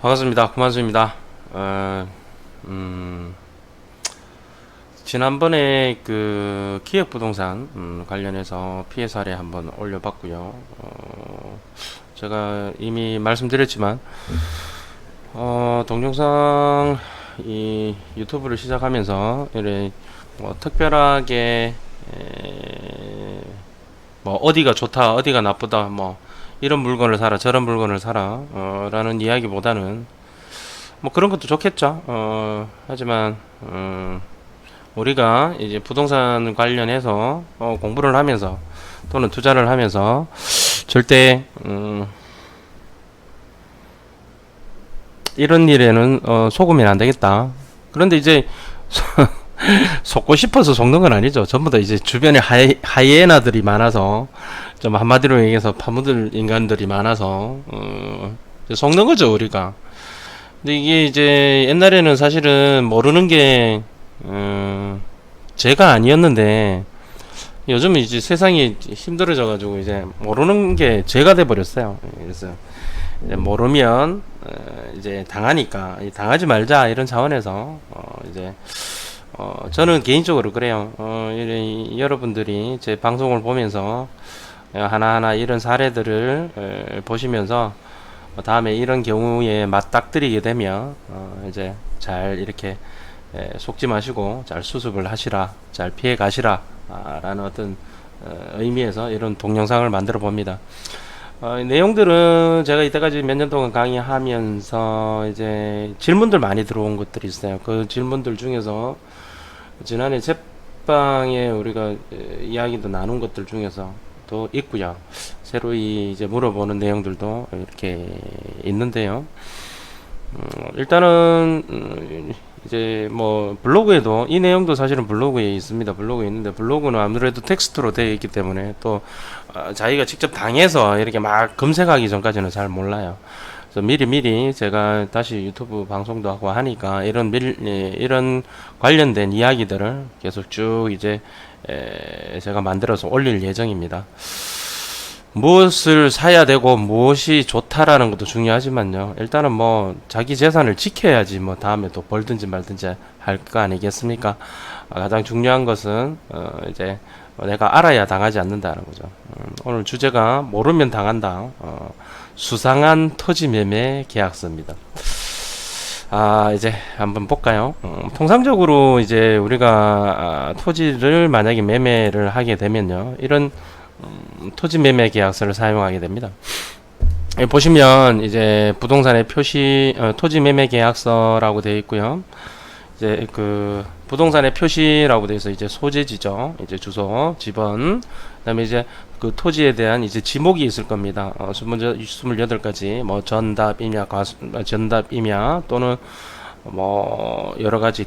반갑습니다. 구만수입니다. 어, 음, 지난번에 그 기획부동산 관련해서 피해 사례 한번 올려봤고요. 제가 이미 말씀드렸지만 동영상 이 유튜브를 시작하면서 이래 뭐 특별하게 뭐 어디가 좋다, 어디가 나쁘다, 뭐 이런 물건을 사라, 저런 물건을 사라, 라는 이야기보다는 뭐 그런 것도 좋겠죠. 하지만 우리가 이제 부동산 관련해서 공부를 하면서 또는 투자를 하면서 절대 이런 일에는 속으면 안 되겠다. 그런데 이제 속고 싶어서 속는 건 아니죠. 전부 다 이제 주변에 하이에나들이 많아서, 좀 한마디로 얘기해서 파묻을 인간들이 많아서 속는 거죠, 우리가. 근데 이게 이제 옛날에는 사실은 모르는 게 제가 아니었는데, 요즘은 이제 세상이 힘들어져 가지고 이제 모르는 게 제가 돼 버렸어요. 그래서 이제 모르면 이제 당하니까 당하지 말자, 이런 차원에서 이제 저는 개인적으로 그래요. 여러분들이 제 방송을 보면서 하나하나 이런 사례들을 보시면서 다음에 이런 경우에 맞닥뜨리게 되면 이제 잘 이렇게 속지 마시고 잘 수습을 하시라, 잘 피해 가시라, 라는 어떤 의미에서 이런 동영상을 만들어 봅니다. 내용들은 제가 이때까지 몇 년 동안 강의하면서 이제 질문들 많이 들어온 것들이 있어요. 그 질문들 중에서 지난해 제방에 우리가 이야기도 나눈 것들 중에서 또 있고요. 새로 이제 물어보는 내용들도 이렇게 있는데요. 일단은 이제 뭐 블로그에도 이 내용도 사실은 블로그에 있습니다. 블로그에 있는데, 블로그는 아무래도 텍스트로 되어 있기 때문에 또 자기가 직접 당해서 이렇게 막 검색하기 전까지는 잘 몰라요. 그래서 미리 제가 다시 유튜브 방송도 하고 하니까 이런 관련된 이야기들을 계속 쭉 이제 제가 만들어서 올릴 예정입니다. 무엇을 사야 되고 무엇이 좋다라는 것도 중요하지만요. 일단은 뭐 자기 재산을 지켜야지 뭐 다음에 또 벌든지 말든지 할 거 아니겠습니까? 가장 중요한 것은 이제 내가 알아야 당하지 않는다는 거죠. 오늘 주제가 모르면 당한다. 수상한 토지 매매 계약서입니다. 이제 한번 볼까요? 통상적으로 이제 우리가 토지를 만약에 매매를 하게 되면요, 이런 토지 매매 계약서를 사용하게 됩니다. 보시면 이제 부동산의 표시 토지 매매 계약서라고 되어 있고요. 이제 그 부동산의 표시라고 되어 있어 이제 소재지죠. 이제 주소, 집원, 그다음에 이제 그 토지에 대한 이제 지목이 있을 겁니다. 28가지 뭐 전답이냐 또는 뭐 여러 가지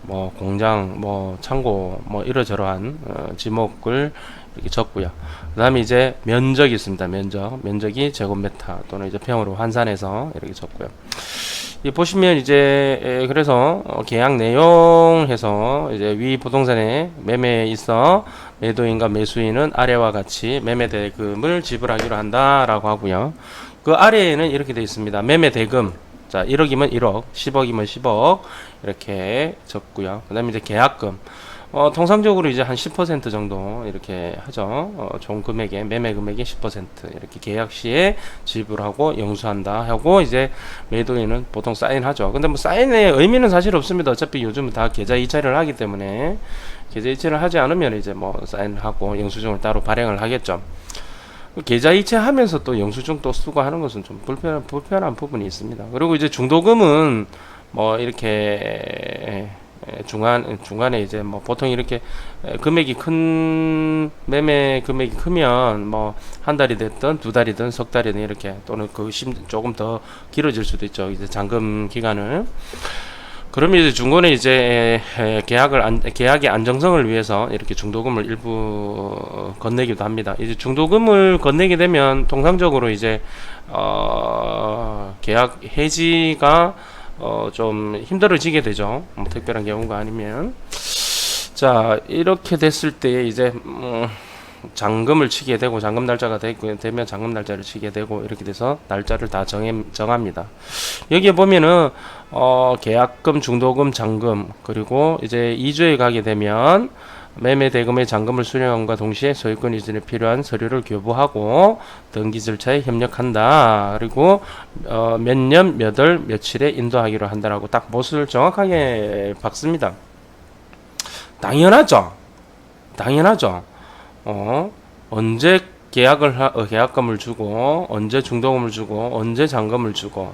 뭐 공장, 뭐 창고, 뭐 이러저러한 지목을 이렇게 적고요. 그 다음에 이제 면적이 있습니다. 면적이 제곱미터 또는 이제 평으로 환산해서 이렇게 적고요. 이 보시면 이제 그래서 계약 내용 해서 이제 위 부동산에 매매에 있어 매도인과 매수인은 아래와 같이 매매 대금을 지불하기로 한다라고 하고요. 그 아래에는 이렇게 되어 있습니다. 매매 대금, 자 1억이면 1억, 10억이면 10억 이렇게 적고요. 그 다음에 이제 계약금, 통상적으로 이제 한 10% 정도 이렇게 하죠. 총 금액의 매매 금액의 10% 이렇게 계약 시에 지불하고 영수한다 하고, 이제 매도인은 보통 사인하죠. 근데 뭐 사인의 의미는 사실 없습니다. 어차피 요즘은 다 계좌 이체를 하기 때문에 계좌 이체를 하지 않으면 이제 뭐 사인하고 영수증을 따로 발행을 하겠죠. 계좌 이체하면서 또 영수증 또 쓰고 하는 것은 좀 불편한 부분이 있습니다. 그리고 이제 중도금은 뭐 이렇게 중간에 이제 뭐 보통 이렇게 금액이 큰 매매 금액이 크면 뭐 한 달이 됐든 두 달이든 석 달이든 이렇게, 또는 조금 더 길어질 수도 있죠. 이제 잔금 기간을. 그러면 이제 중간에 이제 계약의 안정성을 위해서 이렇게 중도금을 일부 건네기도 합니다. 이제 중도금을 건네게 되면 통상적으로 이제 계약 해지가 좀 힘들어지게 되죠. 특별한 경우가 아니면. 자, 이렇게 됐을 때 이제 잔금을 치게 되고 잔금 날짜가 되면 잔금 날짜를 치게 되고 이렇게 돼서 날짜를 다 정합니다. 여기에 보면은 계약금, 중도금, 잔금 그리고 이제 이주에 가게 되면 매매 대금의 잔금을 수령함과 동시에 소유권 이전에 필요한 서류를 교부하고 등기 절차에 협력한다. 그리고 몇 년, 몇 월, 며칠에 인도하기로 한다라고 딱 못을 정확하게 박습니다. 당연하죠. 당연하죠. 언제 계약금을 주고 언제 중도금을 주고 언제 잔금을 주고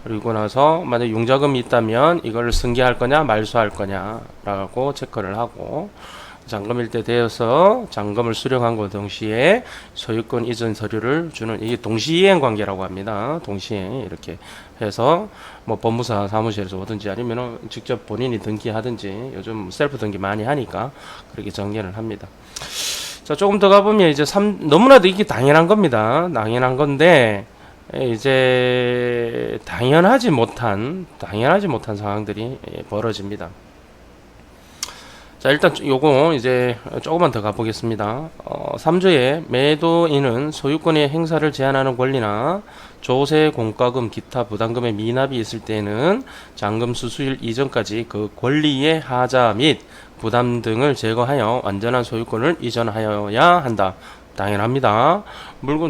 그리고 나서 만약 융자금이 있다면 이걸 승계할 거냐 말소할 거냐라고 체크를 하고 잔금일 때 되어서 잔금을 수령한과 동시에 소유권 이전 서류를 주는 이게 동시이행 관계라고 합니다. 동시에 이렇게 해서 뭐 법무사 사무실에서 오든지 아니면 직접 본인이 등기하든지 요즘 셀프 등기 많이 하니까 그렇게 전개를 합니다. 자, 조금 더 가보면 이제 너무나도 이게 당연한 겁니다. 당연한 건데 이제 당연하지 못한 상황들이 벌어집니다. 자, 일단 요거 이제 조금만 더 가보겠습니다. 3조에 매도인은 소유권의 행사를 제한하는 권리나 조세, 공과금, 기타 부담금의 미납이 있을 때에는 잔금 수수일 이전까지 그 권리의 하자 및 부담 등을 제거하여 완전한 소유권을 이전하여야 한다. 당연합니다.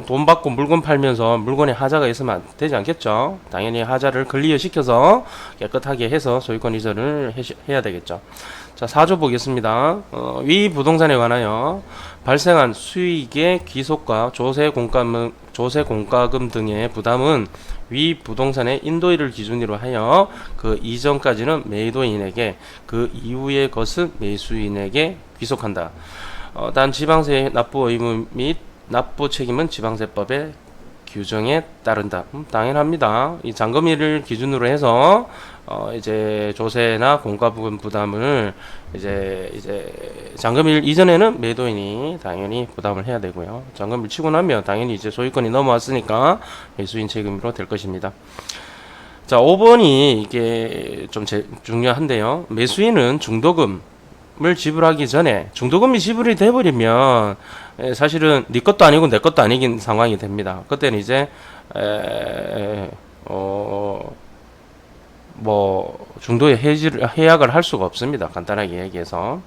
돈 받고 물건 팔면서 물건에 하자가 있으면 되지 않겠죠. 당연히 하자를 클리어시켜서 깨끗하게 해서 소유권 이전을 해야 되겠죠. 자, 4조 보겠습니다. 위 부동산에 관하여 발생한 수익의 귀속과 조세 공과금 등의 부담은 위 부동산의 인도일을 기준으로 하여 그 이전까지는 매도인에게 그 이후의 것은 매수인에게 귀속한다. 단 지방세 납부 의무 및 납부 책임은 지방세법의 규정에 따른다. 당연합니다. 이 잔금일을 기준으로 해서 이제 조세나 공과금 부담을 이제 잔금일 이전에는 매도인이 당연히 부담을 해야 되고요. 잔금일 치고 나면 당연히 이제 소유권이 넘어왔으니까 매수인 책임으로 될 것입니다. 자, 5번이 이게 좀 중요한데요. 매수인은 중도금을 지불하기 전에 중도금이 지불이 돼버리면 사실은 네 것도 아니고 내 것도 아니긴 상황이 됩니다. 그때는 이제 뭐 중도에 해약을 할 수가 없습니다. 간단하게 얘기해서.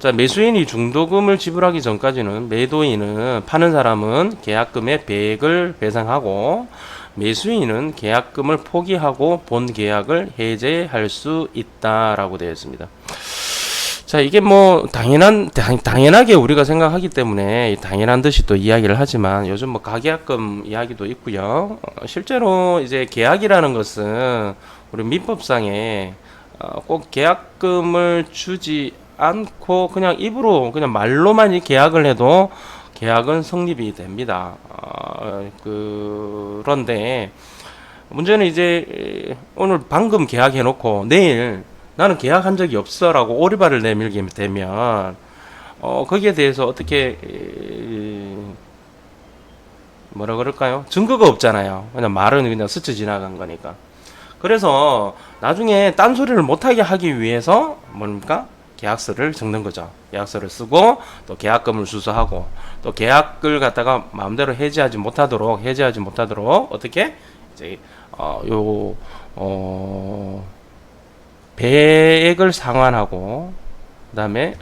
자, 매수인이 중도금을 지불하기 전까지는 매도인은 파는 사람은 계약금의 배액을 배상하고 매수인은 계약금을 포기하고 본 계약을 해제할 수 있다라고 되어 있습니다. 자, 이게 뭐 당연하게 우리가 생각하기 때문에 당연한 듯이 또 이야기를 하지만 요즘 뭐 가계약금 이야기도 있고요. 실제로 이제 계약이라는 것은 우리 민법상에 꼭 계약금을 주지 않고 그냥 입으로 그냥 말로만 이 계약을 해도 계약은 성립이 됩니다. 그런데 문제는 이제 오늘 방금 계약해놓고 내일 나는 계약한 적이 없어라고 오리발을 내밀게 되면 거기에 대해서 어떻게 뭐라 그럴까요? 증거가 없잖아요. 그냥 말은 그냥 스쳐 지나간 거니까. 그래서 나중에 딴소리를 못하게 하기 위해서 뭡니까? 계약서를 적는 거죠. 계약서를 쓰고 또 계약금을 수수하고 또 계약을 갖다가 마음대로 해지하지 못하도록 어떻게 이제 배액을 상환하고 그다음에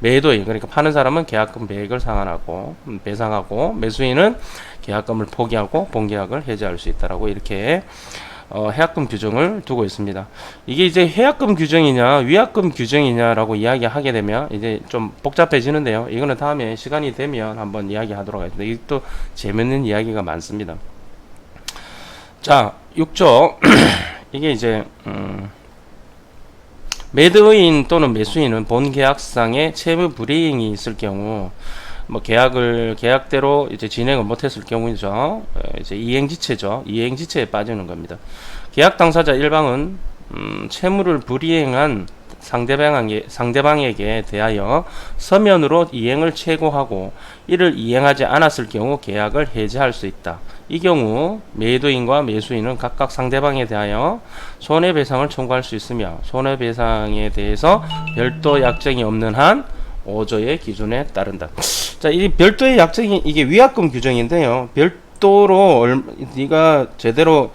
매도인 그러니까 파는 사람은 계약금 배액을 상환하고 배상하고 매수인은 계약금을 포기하고 본계약을 해지할 수 있다라고 이렇게 해약금 규정을 두고 있습니다. 이게 이제 해약금 규정이냐 위약금 규정이냐라고 이야기하게 되면 이제 좀 복잡해지는데요. 이거는 다음에 시간이 되면 한번 이야기하도록 하겠습니다. 이게 또 재밌는 이야기가 많습니다. 자, 6조 이게 이제 매도인 또는 매수인은 본 계약상의 채무 불이행이 있을 경우 뭐 계약대로 이제 진행을 못했을 경우죠. 이제 이행지체에 빠지는 겁니다. 계약 당사자 일방은 채무를 불이행한 상대방에게 대하여 서면으로 이행을 che고하고 이를 이행하지 않았을 경우 계약을 해지할 수 있다. 이 경우 매도인과 매수인은 각각 상대방에 대하여 손해배상을 청구할 수 있으며 손해배상에 대해서 별도 약정이 없는 한 5조의 기준에 따른다. 자, 이 별도의 약정이 이게 위약금 규정인데요. 별도로 네가 제대로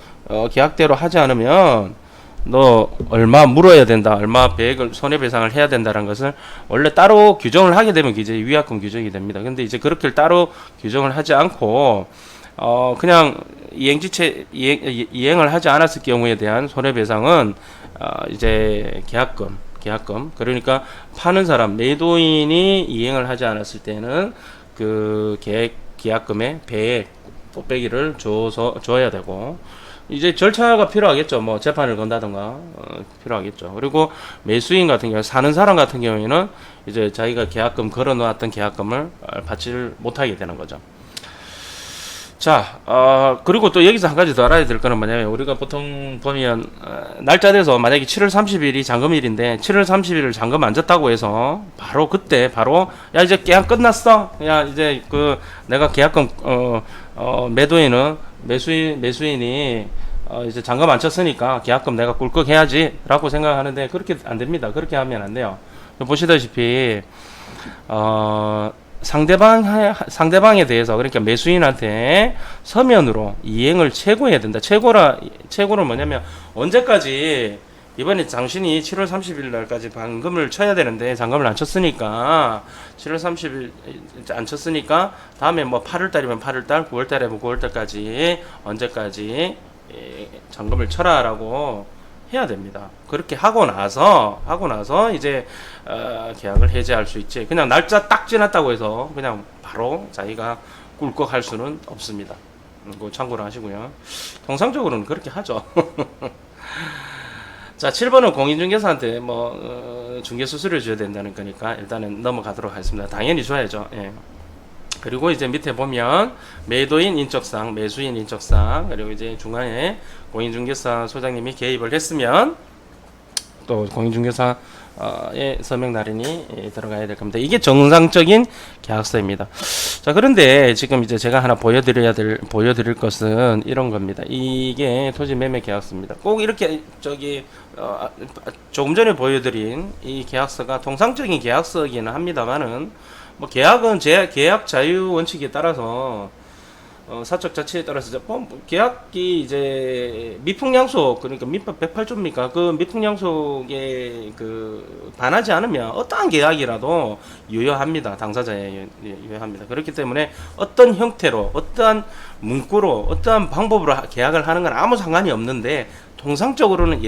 계약대로 하지 않으면 너 얼마 물어야 된다, 얼마 배액을 손해배상을 해야 된다는 것을 원래 따로 규정을 하게 되면 이제 위약금 규정이 됩니다. 근데 이제 그렇게 따로 규정을 하지 않고 그냥 이행을 하지 않았을 경우에 대한 손해배상은 이제 계약금 그러니까 파는 사람 매도인이 이행을 하지 않았을 때는 그 계약금의 배액 빼기를 줘야 되고, 이제 절차가 필요하겠죠. 뭐 재판을 건다던가 필요하겠죠. 그리고 매수인 같은 경우, 사는 사람 같은 경우에는 이제 자기가 계약금 걸어 놓았던 계약금을 받지를 못하게 되는 거죠. 자, 그리고 또 여기서 한 가지 더 알아야 될 거는 뭐냐면, 우리가 보통 보면 날짜 돼서 만약에 7월 30일이 잔금일인데 7월 30일을 잔금 안 졌다고 해서 바로 그때 야 이제 계약 끝났어, 야 이제 그 내가 계약금 매도인은 매수인이 이제 잔금 안 쳤으니까 계약금 내가 꿀꺽 해야지 라고 생각하는데, 그렇게 안 됩니다. 그렇게 하면 안 돼요. 보시다시피 상대방에 대해서, 그러니까 매수인한테 서면으로 이행을 최고해야 된다. 최고는 뭐냐면, 언제까지 이번에 당신이 7월 30일 날까지 반금을 쳐야 되는데 잔금을 안 쳤으니까 7월 30일 안 쳤으니까 다음에 뭐 8월 달이면 8월 달, 9월 달이면 9월 달까지 언제까지 잔금을 쳐라라고 해야 됩니다. 그렇게 하고 나서 이제 계약을 해제할 수 있지. 그냥 날짜 딱 지났다고 해서 그냥 바로 자기가 꿀꺽 할 수는 없습니다. 그거 참고로 하시고요. 통상적으로는 그렇게 하죠. 자, 7번은 공인중개사한테 중개 수수료 줘야 된다는 거니까 일단은 넘어가도록 하겠습니다. 당연히 줘야죠. 예. 그리고 이제 밑에 보면 매도인 인적사항, 매수인 인적사항, 그리고 이제 중간에 공인중개사 소장님이 개입을 했으면 또 공인중개사의 서명 날인이 들어가야 될 겁니다. 이게 정상적인 계약서입니다. 자, 그런데 지금 이제 제가 하나 보여드릴 것은 이런 겁니다. 이게 토지 매매 계약서입니다. 꼭 이렇게 조금 전에 보여드린 이 계약서가 통상적인 계약서이기는 합니다만은, 뭐 계약은 계약 자유 원칙에 따라서 사적 자치에 따라서 계약이 이제 미풍양속, 그러니까 민법 108조입니까? 그 미풍양속에 반하지 않으면 어떠한 계약이라도 유효합니다. 당사자에 유효합니다. 그렇기 때문에 어떤 형태로, 어떠한 문구로, 어떠한 방법으로 계약을 하는 건 아무 상관이 없는데, 통상적으로는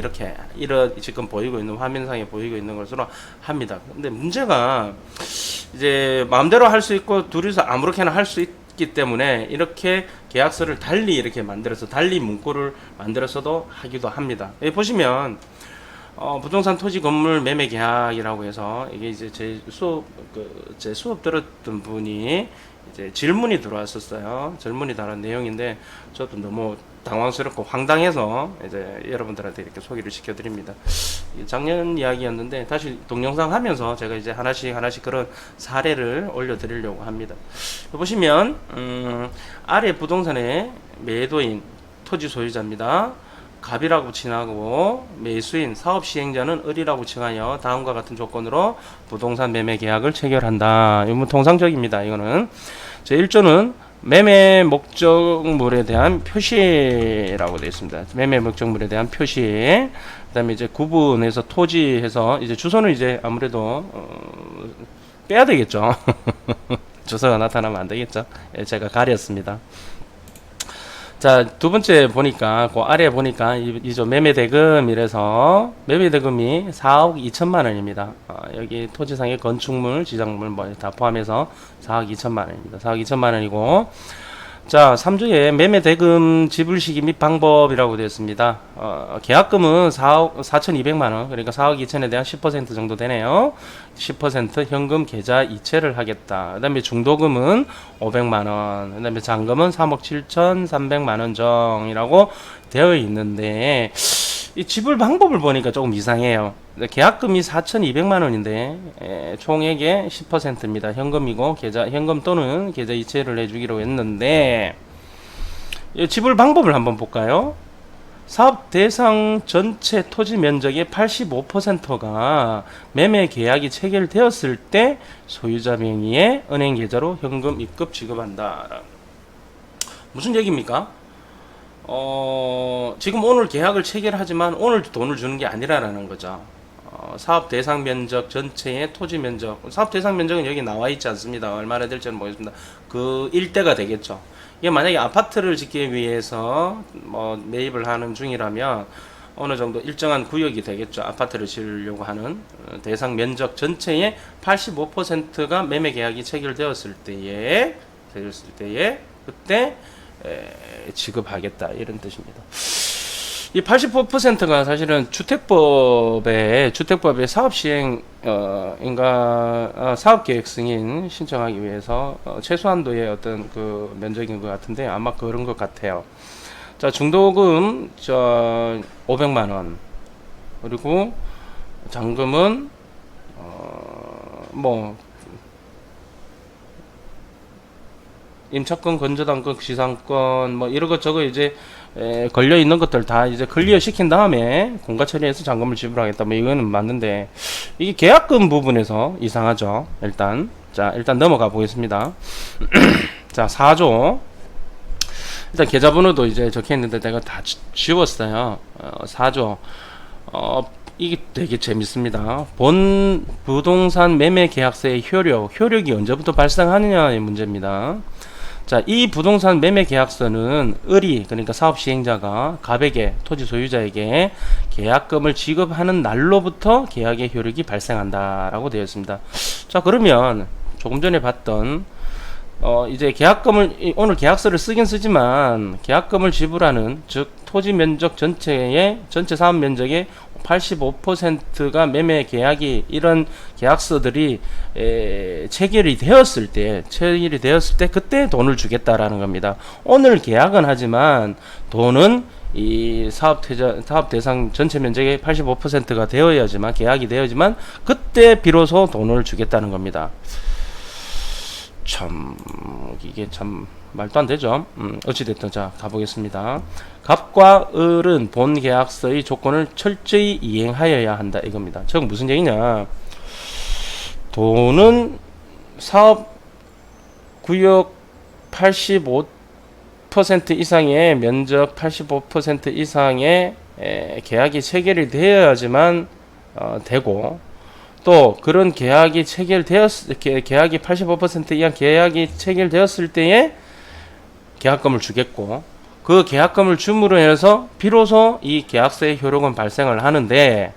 지금 보이고 있는 화면상에 보이고 있는 것으로 합니다. 근데 문제가 이제 마음대로 할 수 있고 둘이서 아무렇게나 할 수 있기 때문에 이렇게 계약서를 달리 문구를 만들어서도 하기도 합니다. 여기 보시면 부동산 토지 건물 매매 계약이라고 해서, 이게 이제 제 수업 들었던 분이 이제 질문이 들어왔었어요. 질문이 다른 내용인데 저도 너무 당황스럽고 황당해서 이제 여러분들한테 이렇게 소개를 시켜드립니다. 작년 이야기였는데 다시 동영상 하면서 제가 이제 하나씩 그런 사례를 올려드리려고 합니다. 보시면 아래 부동산의 매도인 토지 소유자입니다. 갑이라고 칭하고 매수인 사업 시행자는 을이라고 칭하여 다음과 같은 조건으로 부동산 매매 계약을 체결한다. 이건 통상적입니다. 이거는 제 1조는 매매 목적물에 대한 표시라고 되어 있습니다. 매매 목적물에 대한 표시. 그다음에 이제 구분해서 토지해서 이제 주소는 이제 아무래도 빼야 되겠죠. 주소가 나타나면 안 되겠죠. 예, 제가 가렸습니다. 자, 두 번째 보니까 그 아래 보니까 이죠 매매 대금 이래서 매매 대금이 4억 2천만 원입니다. 여기 토지상의 건축물, 지상물 뭐 다 포함해서 4억 2천만 원입니다. 4억 2천만 원이고, 자, 3조에 매매 대금 지불 시기 및 방법이라고 되어 있습니다. 계약금은 4억 4,200만 원, 그러니까 4억 2천에 대한 10% 정도 되네요. 10% 현금 계좌 이체를 하겠다. 그다음에 중도금은 500만 원, 그다음에 잔금은 3억 7,300만 원 정이라고 되어 있는데, 이 지불 방법을 보니까 조금 이상해요. 계약금이 4,200만 원인데 총액의 10%입니다. 현금이고 현금 또는 계좌 이체를 해주기로 했는데, 지불 방법을 한번 볼까요? 사업 대상 전체 토지 면적의 85%가 매매 계약이 체결되었을 때 소유자 명의의 은행 계좌로 현금 입금 지급한다. 무슨 얘기입니까? 지금 오늘 계약을 체결하지만 오늘 돈을 주는 게 아니라는 거죠. 사업 대상 면적 전체의 토지 면적, 사업 대상 면적은 여기 나와 있지 않습니다. 얼마나 될지는 모르겠습니다. 그 일대가 되겠죠. 이게 만약에 아파트를 짓기 위해서 매입을 하는 중이라면 어느 정도 일정한 구역이 되겠죠. 아파트를 지으려고 하는 대상 면적 전체의 85%가 매매 계약이 체결되었을 때에 그때 지급하겠다 이런 뜻입니다. 이 85%가 사실은 주택법의 사업 시행 사업 계획 승인 신청하기 위해서 최소한도의 어떤 그 면적인 것 같은데 아마 그런 것 같아요. 자, 중도금 500만 원 그리고 잔금은 임차권, 건저당권, 시상권 이런 것 저거 이제 걸려 있는 것들 다 이제 클리어 시킨 다음에 공가 처리해서 잔금을 지불하겠다. 이거는 맞는데 이게 계약금 부분에서 이상하죠. 일단 넘어가 보겠습니다. 자, 4조. 일단 계좌번호도 이제 적혀 있는데 내가 다 지웠어요. 4조. 이게 되게 재밌습니다. 본 부동산 매매 계약서의 효력이 언제부터 발생하느냐의 문제입니다. 자, 이 부동산 매매 계약서는 을이, 그러니까 사업 시행자가 갑에게, 토지 소유자에게 계약금을 지급하는 날로부터 계약의 효력이 발생한다라고 되어 있습니다. 자, 그러면 조금 전에 봤던 이제 계약금을, 오늘 계약서를 쓰긴 쓰지만 계약금을 지불하는, 즉 토지 면적 전체 사업 면적의 85%가 매매 계약이, 이런 계약서들이 체결이 되었을 때 그때 돈을 주겠다라는 겁니다. 오늘 계약은 하지만 돈은 이 사업 대상 전체 면적의 85%가 되어야지만, 계약이 되어야지만 그때 비로소 돈을 주겠다는 겁니다. 참 이게 참 말도 안 되죠. 어찌됐든 자, 가보겠습니다. 갑과 을은 본 계약서의 조건을 철저히 이행하여야 한다 이겁니다. 저건 무슨 얘기냐? 돈은 사업 구역 85% 이상의 면적 85% 이상의 계약이 체결이 되어야지만 되고, 또 그런 계약이 계약이 85% 이상 계약이 체결되었을 때에 계약금을 주겠고, 그 계약금을 줌으로 해서 비로소 이 계약서의 효력은 발생을 하는데,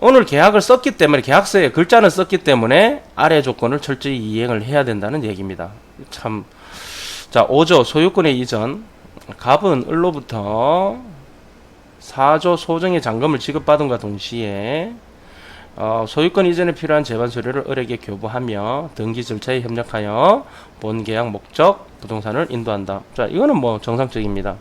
오늘 계약을 썼기 때문에, 계약서에 글자는 썼기 때문에 아래 조건을 철저히 이행을 해야 된다는 얘기입니다. 참. 자, 5조 소유권의 이전. 갑은 을로부터 4조 소정의 잔금을 지급받음과 동시에 소유권 이전에 필요한 제반 서류를 을에게 교부하며 등기 절차에 협력하여 본 계약 목적 부동산을 인도한다. 자, 이거는 정상적입니다.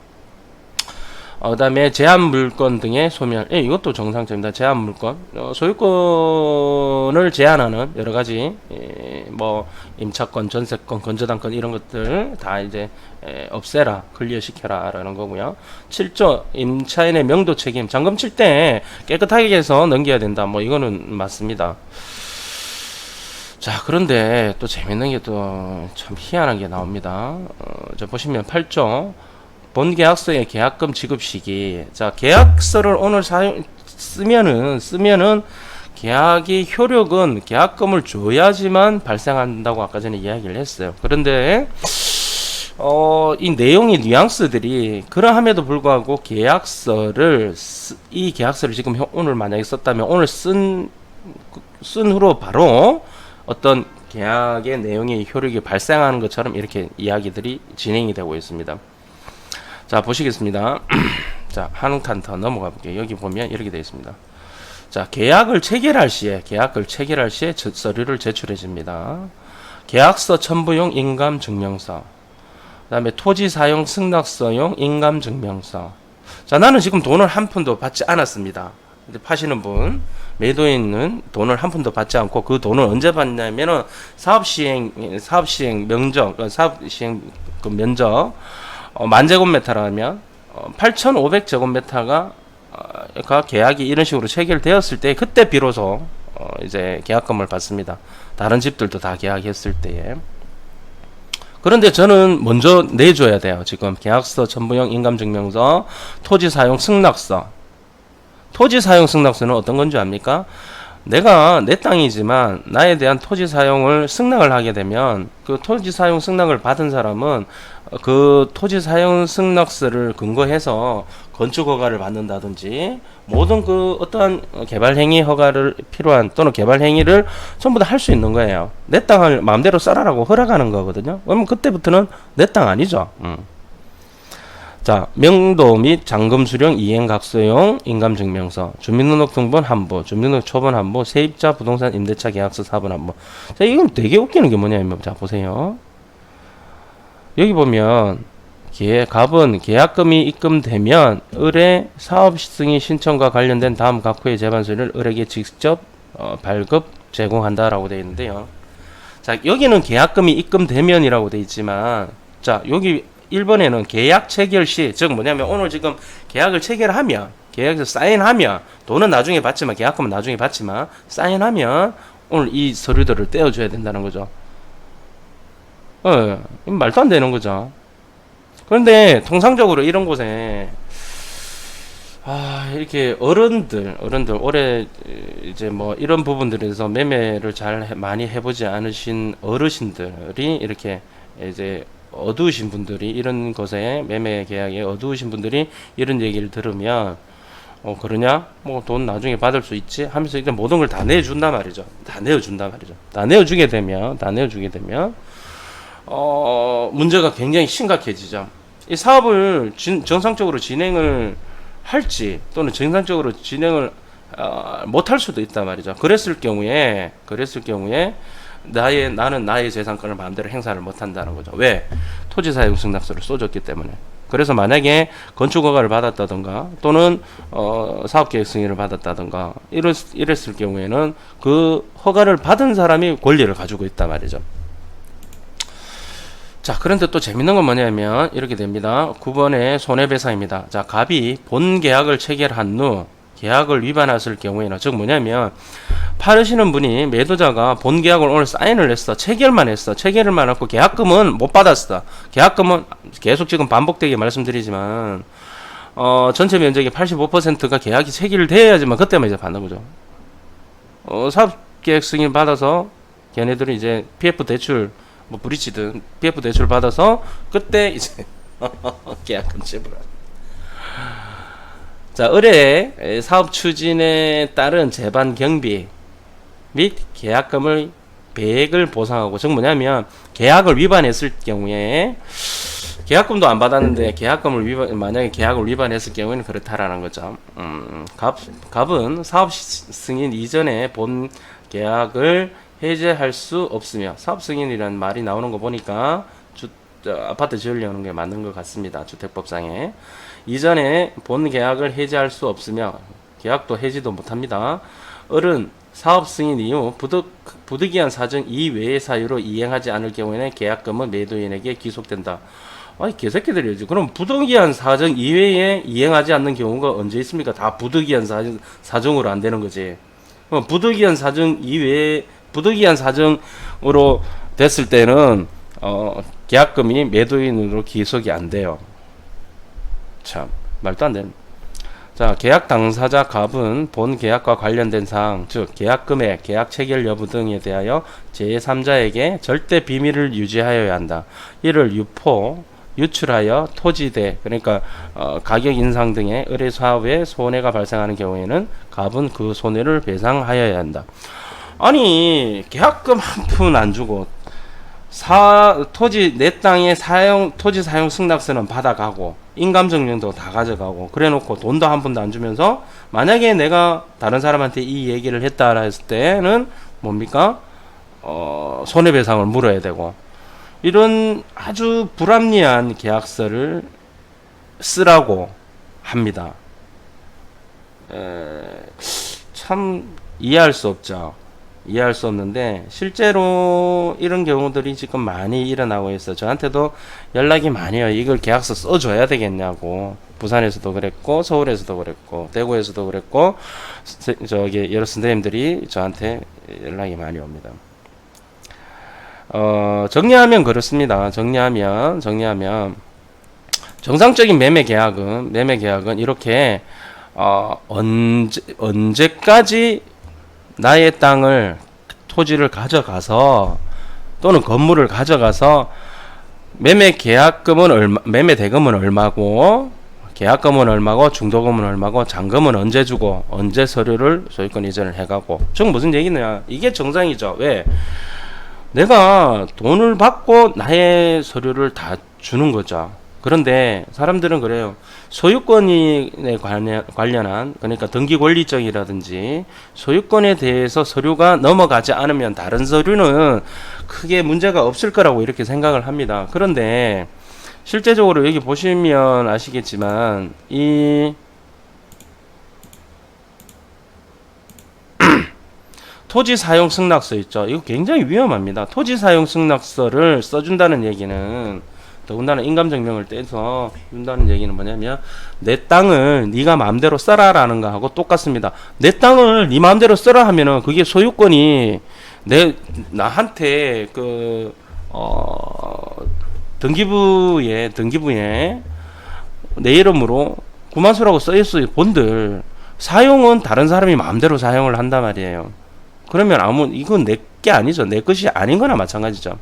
그 다음에 제한 물건 등의 소멸. 이것도 정상적입니다. 제한 물건. 소유권을 제한하는 여러가지, 임차권, 전세권, 건저당권 이런 것들 다 이제 없애라, 클리어 시켜라 라는 거고요. 7조 임차인의 명도 책임. 잔금 칠 때 깨끗하게 해서 넘겨야 된다. 이거는 맞습니다. 자, 그런데 또 재밌는 게 또 참 희한한 게 나옵니다. 자, 보시면 8조 본 계약서의 계약금 지급 시기. 자, 계약서를 오늘 쓰면은 계약의 효력은 계약금을 줘야지만 발생한다고 아까 전에 이야기를 했어요. 그런데 이 내용의 뉘앙스들이 그러함에도 불구하고 이 계약서를 지금 오늘 만약에 썼다면 오늘 쓴 후로 바로 어떤 계약의 내용의 효력이 발생하는 것처럼 이렇게 이야기들이 진행이 되고 있습니다. 자, 보시겠습니다. 자, 한 칸 더 넘어가 볼게요. 여기 보면 이렇게 되어 있습니다. 자, 계약을 체결할 시에 서류를 제출해 줍니다. 계약서 첨부용 인감 증명서, 그 다음에 토지 사용 승낙서용 인감 증명서. 자, 나는 지금 돈을 한 푼도 받지 않았습니다. 근데 파시는 분, 매도인은 돈을 한 푼도 받지 않고, 그 돈을 언제 받냐면은 사업시행 면적, 만제곱미터라면 8,500제곱미터가 계약이 이런 식으로 체결되었을 때 그때 비로소 이제 계약금을 받습니다. 다른 집들도 다 계약했을 때에. 그런데 저는 먼저 내줘야 돼요. 지금 계약서, 첨부형 인감증명서, 토지사용 승낙서. 토지사용 승낙서는 어떤 건지 압니까? 내가 내 땅이지만 나에 대한 토지 사용을 승낙을 하게 되면 그 토지 사용 승낙을 받은 사람은 그 토지 사용 승낙서를 근거해서 건축 허가를 받는다든지 모든 그 어떠한 개발 행위 허가를 필요한 또는 개발 행위를 전부 다 할 수 있는 거예요. 내 땅을 마음대로 써라라고 허락하는 거거든요. 그러면 그때부터는 내 땅 아니죠. 자, 명도 및 잔금 수령 이행 각서용 인감증명서, 주민등록 등본 한부, 주민등록 초본 한부, 세입자 부동산 임대차 계약서 사본 한부. 자, 이건 되게 웃기는 게 뭐냐면, 자, 보세요. 여기 보면, 갑은 계약금이 입금되면, 을의 사업 승인 신청과 관련된 다음 각 호의 재반서를 을에게 직접 발급 제공한다라고 되어 있는데요. 자, 여기는 계약금이 입금되면이라고 되어 있지만, 자, 여기 1번에는 계약 체결 시, 즉 뭐냐면 오늘 지금 계약을 체결하면, 계약에서 사인하면, 돈은 나중에 받지만, 계약금은 나중에 받지만, 사인하면 오늘 이 서류들을 떼어줘야 된다는 거죠. 말도 안 되는 거죠. 그런데 통상적으로 이런 곳에 이렇게 어른들 올해 이제 뭐 이런 부분들에서 매매를 잘 많이 해보지 않으신 어르신들이 이렇게 이제 어두우신 분들이 이런 것에 매매 계약에 어두우신 분들이 이런 얘기를 들으면 그러냐 뭐 돈 나중에 받을 수 있지 하면서 일단 모든 걸 다 내준단 말이죠. 다 내어주게 되면 문제가 굉장히 심각해지죠. 이 사업을 정상적으로 진행을 할지 또는 정상적으로 진행을 못할 수도 있단 말이죠. 그랬을 경우에 나는 나의 재산권을 마음대로 행사를 못한다는 거죠. 왜? 토지사용 승낙서를 써줬기 때문에. 그래서 만약에 건축허가를 받았다든가 또는 사업계획 승인을 받았다든가 이랬을 경우에는 그 허가를 받은 사람이 권리를 가지고 있단 말이죠. 자, 그런데 또 재밌는 건 뭐냐면 이렇게 됩니다. 9번의 손해배상입니다. 자, 갑이 본 계약을 체결한 후 계약을 위반했을 경우에는, 즉 뭐냐면 파르시는 분이 매도자가 본 계약을 오늘 사인을 했어. 체결만 했고 계약금은 못 받았어. 계약금은 계속 지금 반복되게 말씀드리지만 전체 면적의 85%가 계약이 체결돼야지만 그때만 이제 받는 거죠. 사업계획 승인 받아서 걔네들은 이제 PF 대출 뭐 브릿지든 PF 대출 받아서 그때 이제 계약금 지불하는. 자, 을의 사업 추진에 따른 재반 경비 및 계약금을 배액을 보상하고, 즉 뭐냐면 계약을 위반했을 경우에 계약금도 안 받았는데 만약에 계약을 위반했을 경우에는 그렇다라는 거죠. 갑은 사업 승인 이전에 본 계약을 해제할 수 없으며, 사업 승인이라는 말이 나오는 거 보니까 아파트 지으려는 게 맞는 것 같습니다. 주택법상에. 이전에 본 계약을 해제할 수 없으며 계약도 해지도 못합니다. 을은 사업 승인 이후 부득이한 사정 이외의 사유로 이행하지 않을 경우에는 계약금은 매도인에게 귀속된다. 아니 개새끼들이지. 그럼 부득이한 사정 이외에 이행하지 않는 경우가 언제 있습니까? 다 부득이한 사정으로 안 되는 거지. 부득이한 사정 이외에 부득이한 사정으로 됐을 때는 계약금이 매도인으로 귀속이 안 돼요. 참 말도 안 되는. 자, 계약 당사자 갑은 본 계약과 관련된 사항, 즉 계약 금액, 계약 체결 여부 등에 대하여 제3자에게 절대 비밀을 유지하여야 한다. 이를 유출하여 토지대, 그러니까 가격 인상 등의 의뢰 사업에 손해가 발생하는 경우에는 갑은 그 손해를 배상하여야 한다. 아니 계약금 한 푼 안 주고 토지 내 땅의 토지 사용 승낙서는 받아가고 인감증명도 다 가져가고 그래놓고 돈도 한 푼도 안 주면서, 만약에 내가 다른 사람한테 이 얘기를 했다라 했을 때는 뭡니까? 손해배상을 물어야 되고, 이런 아주 불합리한 계약서를 쓰라고 합니다. 참 이해할 수 없죠. 이해할 수 없는데 실제로 이런 경우들이 지금 많이 일어나고 있어요. 저한테도 연락이 많이 와요. 이걸 계약서 써줘야 되겠냐고. 부산에서도 그랬고 서울에서도 그랬고 대구에서도 그랬고 저기 여러 선생님들이 저한테 연락이 많이 옵니다. 정리하면 그렇습니다. 정리하면 정상적인 매매 계약은 이렇게 언제까지 나의 땅을 토지를 가져가서 또는 건물을 가져가서 매매 대금은 얼마고 계약금은 얼마고 중도금은 얼마고 잔금은 언제 주고 언제 서류를 소유권 이전을 해가고 지금 무슨 얘기냐 이게 정상이죠. 왜? 내가 돈을 받고 나의 서류를 다 주는 거죠. 그런데 사람들은 그래요. 소유권에 관련한 그러니까 등기 권리증이라든지 소유권에 대해서 서류가 넘어가지 않으면 다른 서류는 크게 문제가 없을 거라고 이렇게 생각을 합니다. 그런데 실제적으로 여기 보시면 아시겠지만 이 토지 사용 승낙서 있죠. 이거 굉장히 위험합니다. 토지 사용 승낙서를 써준다는 얘기는 더군다나 인감증명을 떼서 준다는 얘기는 뭐냐면 내 땅을 네가 마음대로 써라라는 거하고 똑같습니다. 내 땅을 네 마음대로 써라 하면은 그게 소유권이 나한테 등기부에 내 이름으로 구만수라고 써있어요. 본들 사용은 다른 사람이 마음대로 사용을 한단 말이에요. 그러면 이건 내 게 아니죠. 내 것이 아닌 거나 마찬가지죠.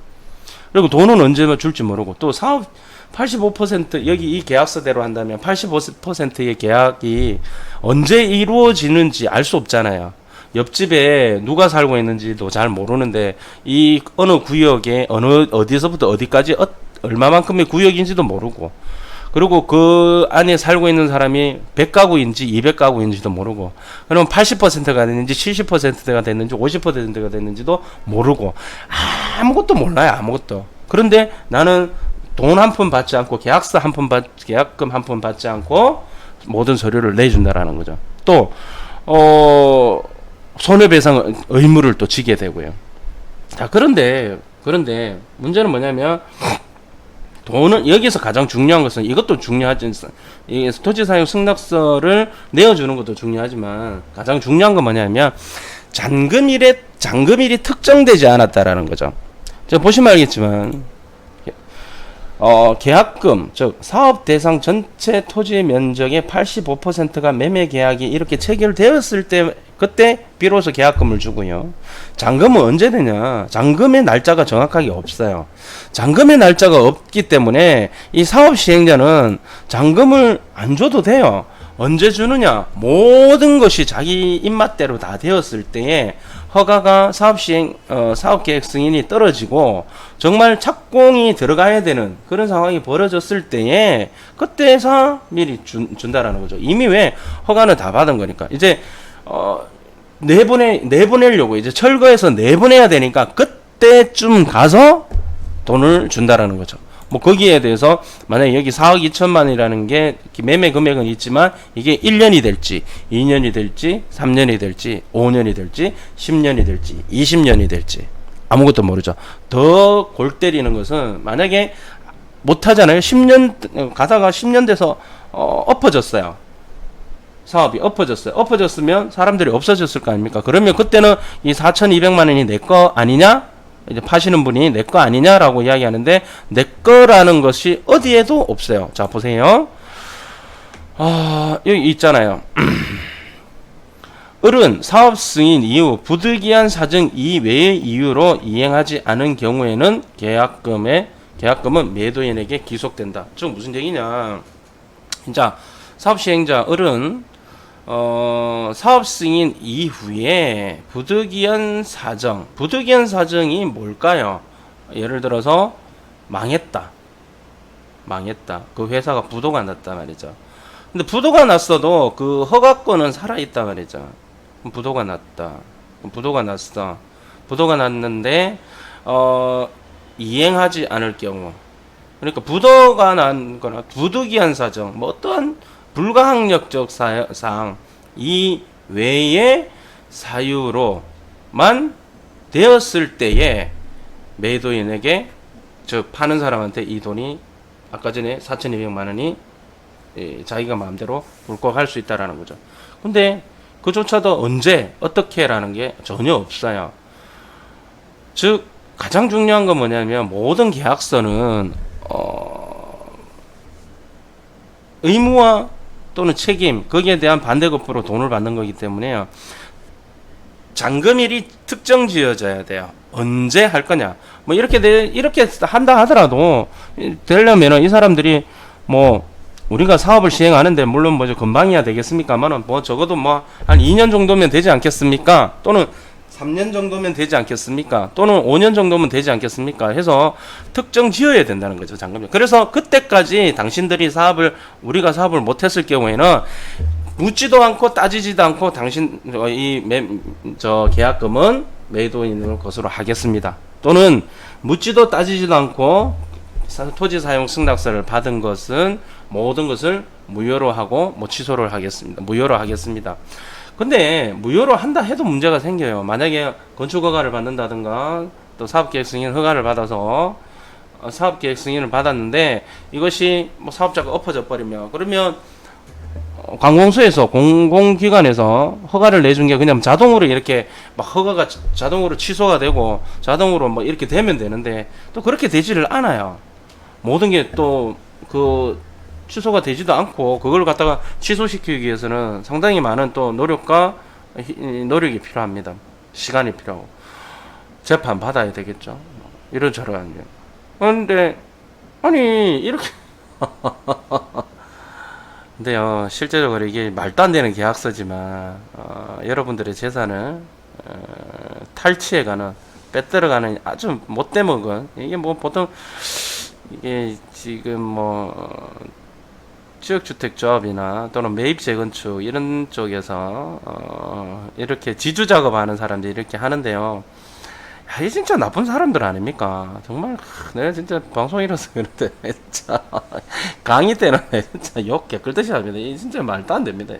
그리고 돈은 언제 줄지 모르고 또 사업 85% 여기 이 계약서대로 한다면 85%의 계약이 언제 이루어지는지 알 수 없잖아요. 옆집에 누가 살고 있는지도 잘 모르는데 이 어느 구역에 어디서부터 어디까지 얼마만큼의 구역인지도 모르고 그리고 그 안에 살고 있는 사람이 100가구인지 200가구인지도 모르고 그러면 80%가 됐는지 70%가 됐는지 50%가 됐는지도 모르고 아무것도 몰라요. 아무것도. 그런데 나는 돈 한 푼 받지 않고 계약금 한 푼 받지 않고 모든 서류를 내준다라는 거죠. 또 손해배상 의무를 또 지게 되고요. 자, 그런데 문제는 뭐냐면 돈은 여기서 가장 중요한 것은 이것도 중요하지. 토지사용 승낙서를 내어주는 것도 중요하지만 가장 중요한 건 뭐냐면 잔금일이 특정되지 않았다라는 거죠. 자, 보시면 알겠지만 계약금 즉 사업 대상 전체 토지 면적의 85%가 매매 계약이 이렇게 체결되었을 때 그때 비로소 계약금을 주고요. 잔금은 언제 되냐? 잔금의 날짜가 정확하게 없어요. 잔금의 날짜가 없기 때문에 이 사업 시행자는 잔금을 안 줘도 돼요. 언제 주느냐? 모든 것이 자기 입맛대로 다 되었을 때에 허가가 사업계획 승인이 떨어지고 정말 착공이 들어가야 되는 그런 상황이 벌어졌을 때에 그때서 미리 준다라는 거죠. 이미 왜 허가는 다 받은 거니까 이제 내보내려고 이제 철거해서 내보내야 되니까 그때쯤 가서 돈을 준다라는 거죠. 뭐 거기에 대해서 만약에 여기 4억 2천만이라는 게 매매 금액은 있지만 이게 1년이 될지 2년이 될지 3년이 될지 5년이 될지 10년이 될지 20년이 될지 아무것도 모르죠. 더 골 때리는 것은 만약에 못하잖아요. 10년 가다가 10년 돼서 엎어졌어요. 사업이 엎어졌으면 사람들이 없어졌을 거 아닙니까? 그러면 그때는 이 4,200만 원이 내 거 아니냐? 이제 파시는 분이 내 거 아니냐라고 이야기하는데 내 거라는 것이 어디에도 없어요. 자, 보세요. 여기 있잖아요. 을은 사업 승인 이후 부득이한 사정 이외의 이유로 이행하지 않은 경우에는 계약금은 매도인에게 기속된다. 즉 무슨 얘기냐? 자, 사업 시행자 을은 사업 승인 이후에 부득이한 사정이 뭘까요? 예를 들어서 망했다. 그 회사가 부도가 났단 말이죠. 근데 부도가 났어도 그 허가권은 살아있단 말이죠. 부도가 났어. 부도가 났는데 이행하지 않을 경우, 그러니까 부도가 난 거나 부득이한 사정, 뭐 어떠한 불가항력적 사항 이 외의 사유로만 되었을 때에 매도인에게, 즉 파는 사람한테 이 돈이 아까 전에 4,200만 원이 자기가 마음대로 불고할 수 있다라는 거죠. 근데 그조차도 언제 어떻게 라는 게 전혀 없어요. 즉 가장 중요한 건 뭐냐면 모든 계약서는 의무와 또는 책임, 거기에 대한 반대급부로 돈을 받는 거기 때문에요. 잔금일이 특정 지어져야 돼요. 언제 할 거냐. 뭐 이렇게 한다 하더라도 되려면은 이 사람들이 뭐 우리가 사업을 시행하는데 물론 뭐 금방이야 되겠습니까만은 뭐 적어도 뭐 한 2년 정도면 되지 않겠습니까? 또는 3년 정도면 되지 않겠습니까? 또는 5년 정도면 되지 않겠습니까? 해서 특정 지어야 된다는 거죠, 잔금일. 그래서 그때까지 당신들이 우리가 사업을 못했을 경우에는 묻지도 않고 따지지도 않고 당신 저 계약금은 매도인을 것으로 하겠습니다. 또는 묻지도 따지지도 않고 토지 사용 승낙서를 받은 것은 모든 것을 무효로 하고 뭐 취소를 하겠습니다. 무효로 하겠습니다. 근데 무효로 한다 해도 문제가 생겨요. 만약에 건축 허가를 받는다든가 또 사업계획 승인 허가를 받아서 사업계획 승인을 받았는데 이것이 뭐 사업자가 엎어져 버리면, 그러면 관공서에서 공공기관에서 허가를 내준 게 그냥 자동으로 이렇게 막 허가가 자동으로 취소가 되고 자동으로 뭐 이렇게 되면 되는데 또 그렇게 되지를 않아요. 모든 게 또 그 취소가 되지도 않고 그걸 갖다가 취소시키기 위해서는 상당히 많은 또 노력이 필요합니다. 시간이 필요하고 재판 받아야 되겠죠. 이런저런 게. 그런데 아니 이렇게 근데요, 실제적으로 이게 말도 안 되는 계약서지만 여러분들의 재산을 탈취해가는, 빼들어가는 아주 못돼 먹은, 이게 뭐 보통 이게 지금 뭐 지역주택조합이나 또는 매입 재건축 이런 쪽에서 이렇게 지주 작업하는 사람들이 이렇게 하는데요. 야, 이 진짜 나쁜 사람들 아닙니까? 정말 내가 진짜 방송이라서 그런데 진짜 강의 때는 진짜 욕 개끌듯이 합니다. 이 진짜 말도 안 됩니다.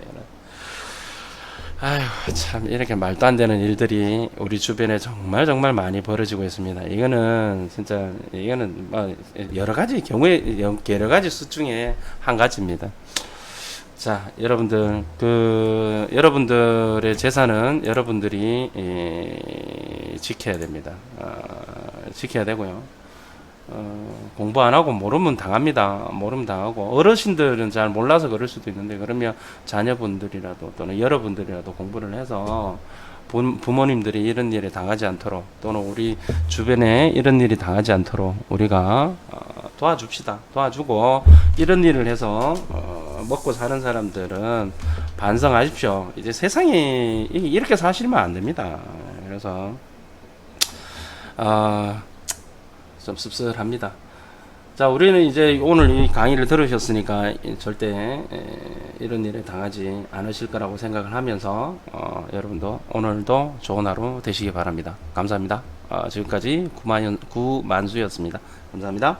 아휴, 참 이렇게 말도 안 되는 일들이 우리 주변에 정말 정말 많이 벌어지고 있습니다. 이거는 진짜 이거는 뭐 여러 가지 경우에 여러 가지 수 중에 한 가지입니다. 자, 여러분들 여러분들의 재산은 여러분들이 지켜야 됩니다. 지켜야 되고요. 공부 안 하고 모르면 당합니다. 모르면 당하고, 어르신들은 잘 몰라서 그럴 수도 있는데, 그러면 자녀분들이라도 또는 여러분들이라도 공부를 해서 부모님들이 이런 일에 당하지 않도록, 또는 우리 주변에 이런 일이 당하지 않도록 우리가 도와줍시다. 도와주고 이런 일을 해서 먹고 사는 사람들은 반성하십시오. 이제 세상이 이렇게 사시면 안 됩니다. 그래서 좀 씁쓸합니다. 자, 우리는 이제 오늘 이 강의를 들으셨으니까 절대 이런 일에 당하지 않으실 거라고 생각을 하면서 여러분도 오늘도 좋은 하루 되시기 바랍니다. 감사합니다. 지금까지 구만수였습니다. 감사합니다.